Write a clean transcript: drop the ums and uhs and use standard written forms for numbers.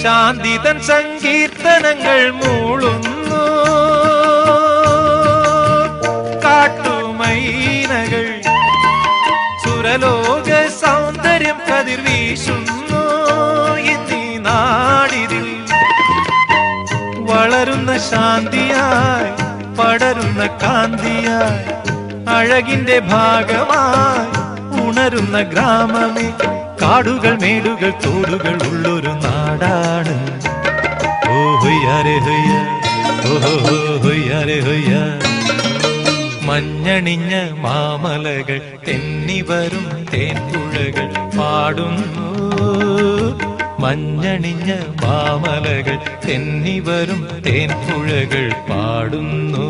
ശാന്തിതൻ സങ്കീർത്തനങ്ങൾ മൂളുന്നു. കാട്ടുമൈനകൾ സുരലോക സൗന്ദര്യം കതിർ വീശുന്നു. ഇന്നീ നാടിതിൽ വളരുന്ന ശാന്തിയായി പടരുന്ന കാന്തിയായി അഴകിന്റെ ഭാഗമായി ഉണരുന്ന ഗ്രാമമേ. കാടുകൾ മേടുകൾ തോടുകൾ ഉള്ളൊരു നാടാണ്. ഓ ഹൊയ്യാരെ ഹൊയ്യ, ഓഹോ ഹൊയ്യാരെ ഹൊയ്യ. മഞ്ഞണിഞ്ഞ മാമലകൾ തെന്നിവരും തേൻപുഴകൾ പാടുന്നു. മഞ്ഞണിഞ്ഞ മാമലകൾ തെന്നിവരും തേൻപുഴകൾ പാടുന്നു.